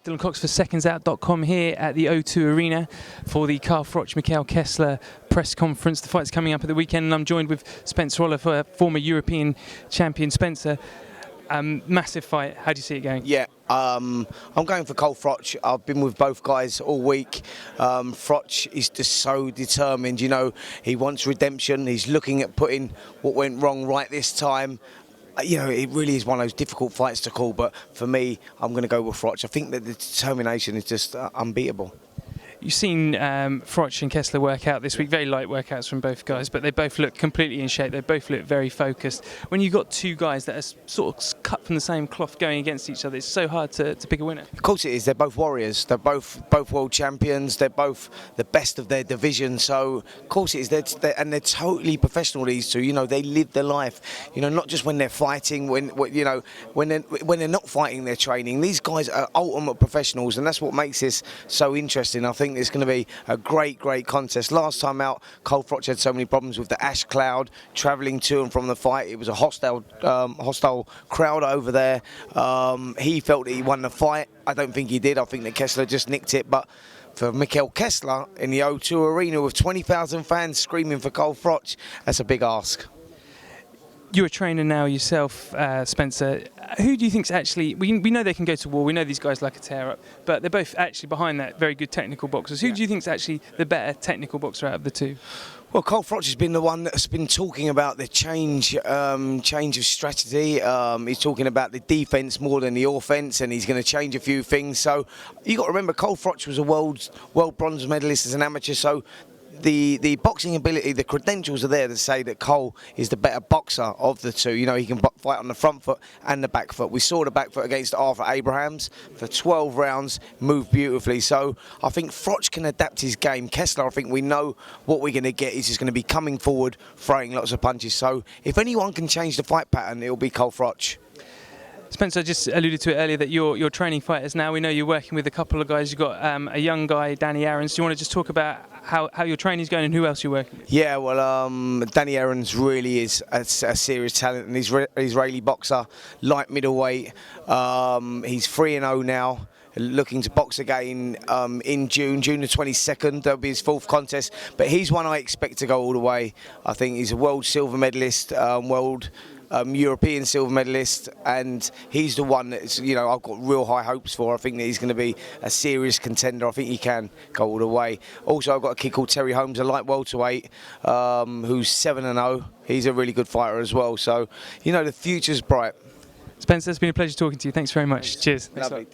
Dylan Cox for secondsout.com here at the O2 Arena for the Froch Kessler press conference. The fight's coming up at the weekend, and I'm joined with Spencer Oliver, former European champion. Spencer, massive fight. How do you see it going? Yeah, I'm going for Froch. I've been with both guys all week. Froch is just so determined. You know, he wants redemption. He's looking at putting what went wrong right this time. You know, it really is one of those difficult fights to call, but for me, I'm going to go with Froch. I think that the determination is just unbeatable. You've seen Froch and Kessler work out this week, very light workouts from both guys, but they both look completely in shape. They both look very focused. When you've got two guys that are sort of cut from the same cloth going against each other, it's so hard to pick a winner. Of course it is. They're both warriors. They're both world champions. They're both the best of their division. So, of course it is. They're totally professional, these two. You know, they live their life. You know, not just when they're fighting, when they're not fighting, they're training. These guys are ultimate professionals, and that's what makes this so interesting. I think it's going to be a great contest. Last time out, Froch had so many problems with the ash cloud, travelling to and from the fight. It was a hostile crowd over there. He felt that he won the fight. I don't think he did. I think that Kessler just nicked it. But for Kessler in the O2 Arena with 20,000 fans screaming for Froch, that's a big ask. You're a trainer now yourself, Spencer. Who do you think's actually... We know they can go to war. We know these guys like a tear-up. But they're both actually behind that very good technical boxers. Who do you think's actually the better technical boxer out of the two? Well, Froch has been the one that's been talking about the change of strategy. He's talking about the defence more than the offence, and he's going to change a few things. So you got to remember, Froch was a world bronze medalist as an amateur. So the boxing ability, the credentials are there to say that Cole is the better boxer of the two. You know, he can fight on the front foot and the back foot. We saw the back foot against Arthur Abrahams for 12 rounds, moved beautifully. So I think Froch can adapt his game. Kessler, I think we know what we're going to get. He's just going to be coming forward, throwing lots of punches. So if anyone can change the fight pattern, it'll be Froch. Spencer, just alluded to it earlier that you're training fighters now. We know you're working with a couple of guys. You've got a young guy, Danny Aarons. Do you want to just talk about how your training's going and who else you're working with? Yeah, well, Danny Aarons really is a serious talent, an Israeli boxer, light middleweight. He's 3-0 now. Looking to box again in June the 22nd. That'll be his fourth contest. But he's one I expect to go all the way. I think he's a world silver medalist, world European silver medalist, and he's the one that I've got real high hopes for. I think that he's going to be a serious contender. I think he can go all the way. Also, I've got a kid called Terry Holmes, a light welterweight, who's 7-0. He's a really good fighter as well. So, the future's bright. Spencer, it's been a pleasure talking to you. Thanks very much. Cheers. Lovely.